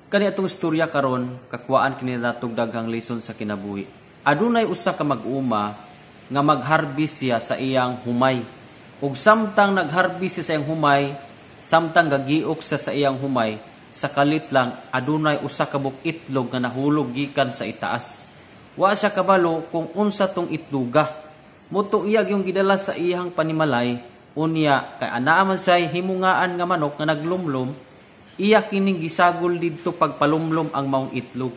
Kani atong istorya karon kakuaan kini natong daghang lesson sa kinabuhi. Adunay usa ka mag-uma nga mag-harvest siya sa iyang humay. Ug samtang nag-harvest siya sa iyang humay, samtang gagiok siya sa iyang humay, sa kalit lang adunay usa ka buk itlog nga nahulog gikan sa itaas. Wa siya kabalo kung unsa tong itloga. Muto iyag yung gidala sa iyang panimalay, unya kay anaa man say himungaan nga manok nga naglumlom, iya kining gisagol didto pagpalumlom ang maong itlog.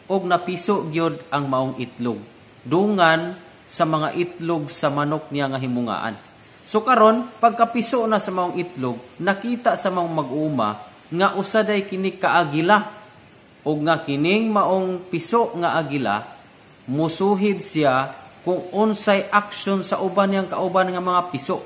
Og napiso gyud ang maong itlog dungan sa mga itlog sa manok niya nga himungaan. So karon pagkapiso na sa maong itlog, nakita sa maong mag-uma nga usaday kini kaagila, og nga kining maong piso nga agila musuhid siya kung unsay aksyon sa uban niyang kauban nga mga piso,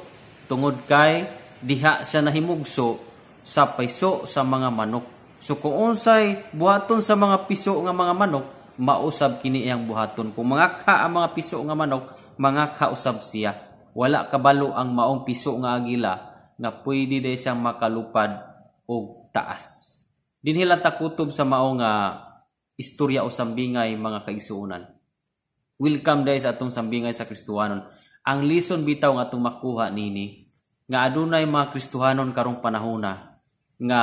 tungod kay diha siya nahimugso sa piso sa mga manok. So kung unsay buhaton sa mga piso nga mga manok, mausab kini iyang buhaton. Kung mangakha ang mga piso nga manok, mangakha usab siya. Wala kabalo ang maong piso nga agila nga pwede day siyang makalupad og taas. Dinhi lang takutob sa maong istorya o sambingay mga kaigsuonan. Welcome day sa atong sambingay sa Kristohanon. Ang lesson bitaw nga atong makuha nini nga adunay mga Kristohanon karong panahona nga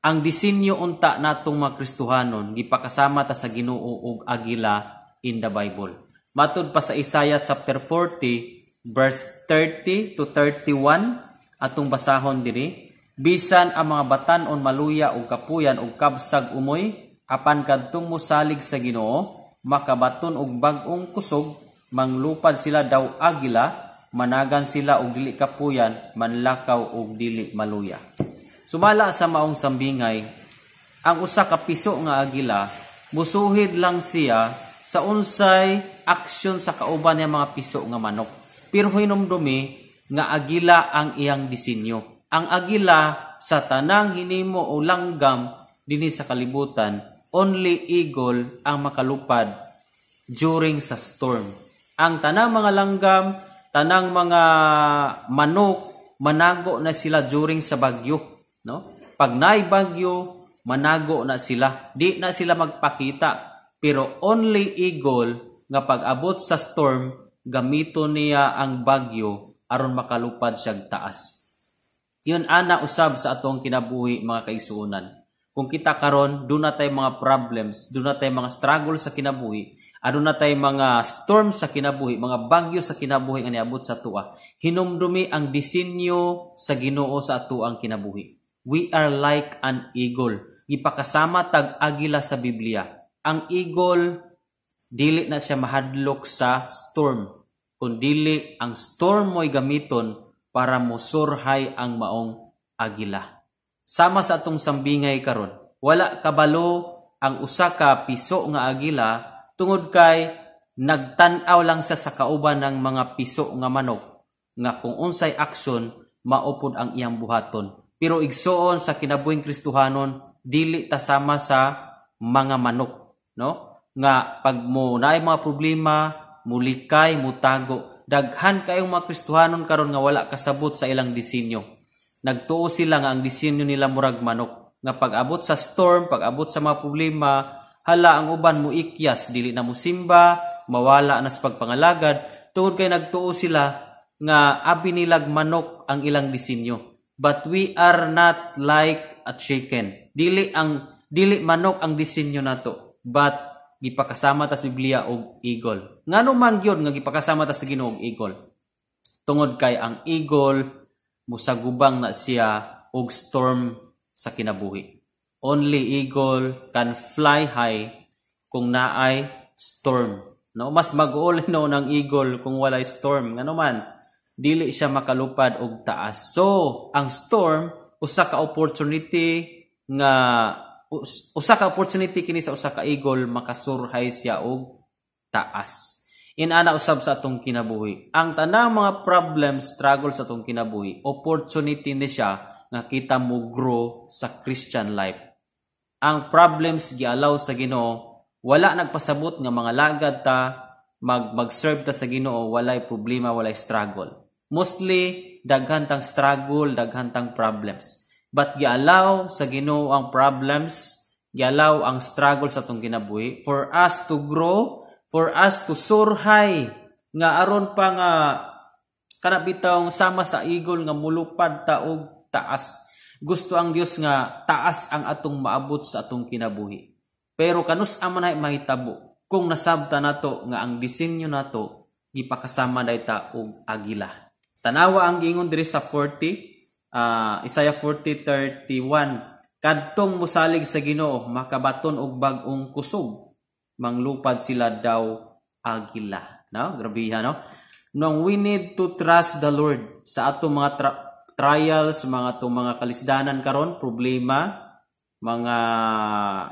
ang disenyo unta natong mga Kristohanon gipakasama ta sa Ginoo og agila in the Bible. Matud pa sa Isaiah chapter 40 verse 30 to 31 atong basahon diri. Bisan ang mga batan-on maluya og kapuyan og kabsag umoy, apan kadtong mosalig sa Ginoo, makabaton og bag-ong kusog, manglupad sila daw agila, managan sila og dili kapuyan, manlakaw og dili maluya. Sumala sa maong sambingay, ang usa ka piso nga agila, musuhid lang siya sa unsay aksyon sa kauban ng mga piso nga manok. Pero hinumdumi nga agila ang iyang disenyo. Ang agila sa tanang hinimo o langgam dinhi sa kalibutan, only eagle ang makalupad during sa storm. Ang tanang mga langgam, tanang mga manok, manago na sila during sa bagyo. No? Pag naay bagyo, manago na sila. Di na sila magpakita. Pero only eagle nga pag-abot sa storm, gamito niya ang bagyo aron makalupad siya taas. Yun ana usab sa atong kinabuhi mga kaigsuonan. Kung kita karon, doon na tayo mga problems, doon na tayo mga struggle sa kinabuhi, doon na tayo mga storm sa kinabuhi, mga bagyo sa kinabuhi nga niabot sa tuwa. Hinumdumi ang disenyo sa Ginoo sa ato ang kinabuhi. We are like an eagle. Ipakasama tag agila sa Biblia. Ang eagle, dili na siya mahadlok sa storm. Kung dili, ang storm mo'y gamiton para mosurhay ang maong agila. Sama sa atong sambingay karon, wala kabalo ang usa ka piso nga agila tungod kay nagtan-aw lang siya sa kauban ng mga piso nga manok nga kung unsay aksyon maupod ang iyang buhaton. Pero igsoon sa kinabuhing Kristohanon, dili ta sama sa mga manok, no? Nga pag mo naay mga problema, mulikay, mutago. Daghan kayong mga Kristohanon karon nga wala kasabot sa ilang disenyo. Nagtuo sila nga ang disenyo nila murag manok. Nga pag-abot sa storm, pag-abot sa mga problema, hala ang uban mo ikyas, dili na mo simba, mawala na sa pagpangalagad. Tungod kay nagtuo sila nga abi nilag manok ang ilang disenyo. But we are not like a chicken. Dili manok ang disenyo nato, but gipakasama ta sa Biblia og eagle. Ngano man gyud nga gipakasama ta sa Ginoo og eagle? Tungod kay ang eagle musagubang na siya og storm sa kinabuhi. Only eagle can fly high kung naay storm. No, mas mag-uol no ng eagle kung walay storm. Ngano man, dili siya makalupad og taas. So, ang storm usa ka opportunity kini sa usa ka eagle makasurhay siya og taas. Inana usab sa atong kinabuhi. Ang tanang mga problems, struggle sa atong kinabuhi, opportunity ni siya nga kita mo grow sa Christian life. Ang problems gialaw sa Ginoo, wala nagpasabot nga mga lagad ta mag-serve ta sa Ginoo, walay problema, walay struggle. Mostly daghan tang struggle, daghan tang problems. But gialaw sa Ginoo ang problems gialaw ang struggle sa atong kinabuhi for us to grow, for us to soar high, nga aron pa nga kana bitawng sama sa eagle nga mulupad ta og taas. Gusto ang Dios nga taas ang atong maabot sa atong kinabuhi. Pero kanus man ay mahitabo kung nasabta nato nga ang disenyo nato gipakasama dayta og agila. Tanawa ang giingon diri sa 40, Isaiah 40:31. Kadtong musalig sa Ginoo makabaton og bag-ong kusog, manglupad sila daw agila. No? Grabe no? Nung we need to trust the Lord sa atong mga trials, mga kalisdanan karon, problema, mga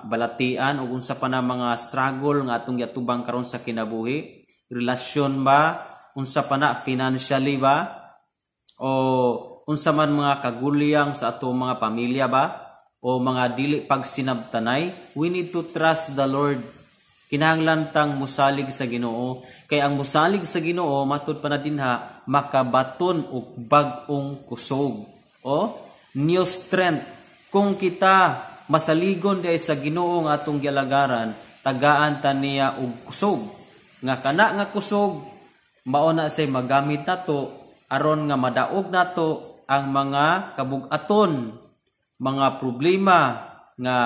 balatian ug unsa pa na mga struggle nga atong giatubang karon sa kinabuhi, relasyon ba, unsa pa na financially ba, o unsa man mga kagulyang sa atong mga pamilya ba, o mga dili pagsinabtanay, we need to trust the Lord. Kinahanglan tang musalig sa Ginoo, kay ang musalig sa Ginoo matud pa na dinha makabaton og bag-ong kusog o new strength. Kung kita masaligon diay sa Ginoo nga atong gialagaran, tagaan ta niya og kusog. Nga kana nga kusog mao na say magamit nato aron nga madaog nato ang mga kabug-aton, mga problema nga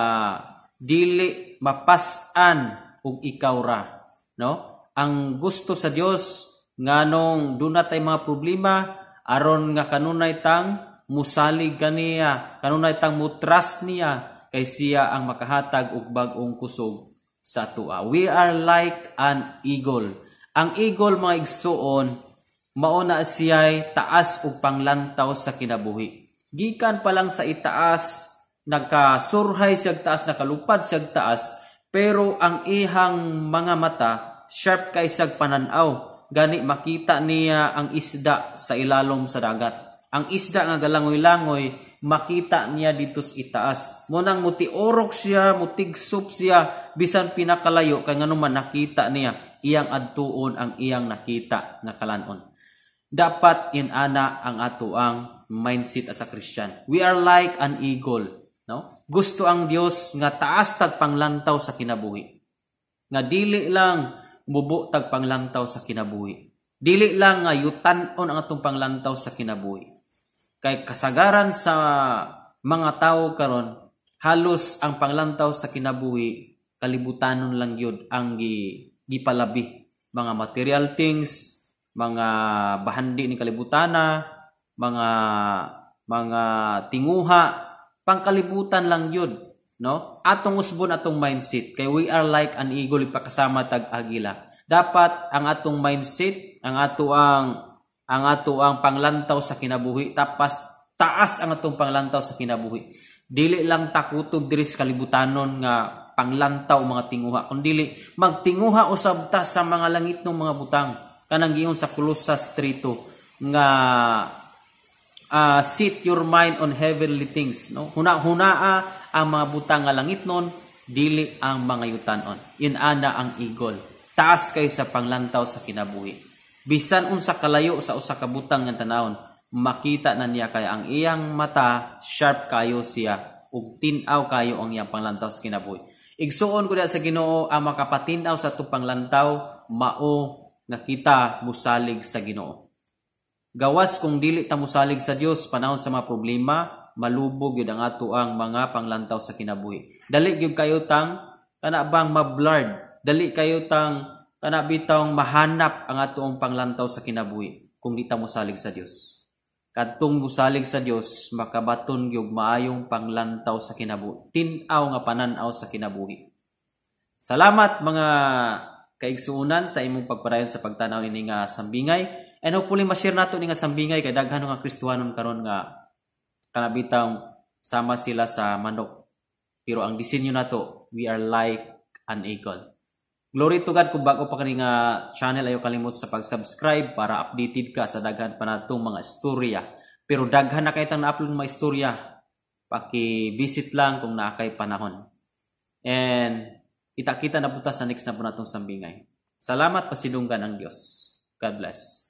dili mapas-an ug ikaw ra, no? Ang gusto sa Dios nganong dunay tay mga problema aron nga kanunay tang musalig kaniya, kanunay tang mutras niya kay siya ang makahatag og bag-ong kusog sa atua. We are like an eagle. Ang eagle mga igsuon mao na siya'y taas ug panglantaw sa kinabuhi. Gikan pa lang sa itaas, nagkasurhay siyag taas, nakalupad siyag taas, pero ang ihang mga mata, sharp kay siyag pananaw. Gani makita niya ang isda sa ilalom sa dagat. Ang isda nga galangoy-langoy, makita niya dito sa itaas. Munang mutiorok siya, mutigsop siya, bisan pinakalayo, kay nganuman nakita niya, iyang adtuon ang iyang nakita nga kalanon. Dapat inana ang atoang mindset as a Christian. We are like an eagle, no? Gusto ang Dios nga taas tag panglantaw sa kinabuhi. Nga dili lang mubo tag panglantaw sa kinabuhi. Dili lang nga yutan-on ang atong panglantaw sa kinabuhi. Kay kasagaran sa mga tao karon, halos ang panglantaw sa kinabuhi kalibutanon lang yun ang gipalabi. Mga material things, mga bahandi ni kalibutana, mga tinguha, pangkalibutan lang yun, no? Atong usbon atong mindset kay we are like an eagle ipakasama tag agila. Dapat ang atong mindset, ang atoang panglantaw sa kinabuhi, taas ang atong panglantaw sa kinabuhi. Dili lang takutob diri sa kalibutanon nga panglantaw mga tinguha, kundi magtinguha usab ta sa mga langit ng mga butang. Kanang giingon sa Colossus 3:2 nga set your mind on heavenly things, no? Hunaa ang mga butang nga langit non, dili ang mga yutanon. Inana ang eagle, taas kay sa panglantaw sa kinabuhi. Bisan unsa kalayo sa usa ka butang nga tanawon, makita na niya kay ang iyang mata sharp kayo siya ug tin-aw kayo ang iyang panglantaw sa kinabuhi. Igsuon ko diha sa Ginoo ang makapatin-aw sa atong panglantaw mao nga kita musalig sa Ginoo. Gawas kung dili ta musalig sa Dios panahon sa mga problema, malubog gyud ang ato ang mga panglantaw sa kinabuhi. Dali gyud kayo tang kana bang mablard, dali kayo tang kana bitawng mahanap ang ato ang panglantaw sa kinabuhi kung di ta musalig sa Dios. Kadtong musalig sa Dios, makabaton gyud maayong panglantaw sa kinabuhi, tin-aw nga pananaw sa kinabuhi. Salamat mga kaigsuunan sa imong pagpadayon sa pagtanaw ini nga sambingay, and hopefully ma-share nato ni nga sambingay kay daghan nga Kristiyanon karon nga kanabitang sama sila sa manok, pero ang disenyo nato, we are like an eagle. Glory to God. Kung bago pa kani nga channel, ayo kalimot sa pag-subscribe para updated ka sa daghan pa natong mga istorya. Pero daghan na kay tang na-upload mga istorya, paki-visit lang kung naa kay panahon. And kita-kita na punta sa next na po natong sambingay. Salamat, pasidunggan ang Dios. God bless.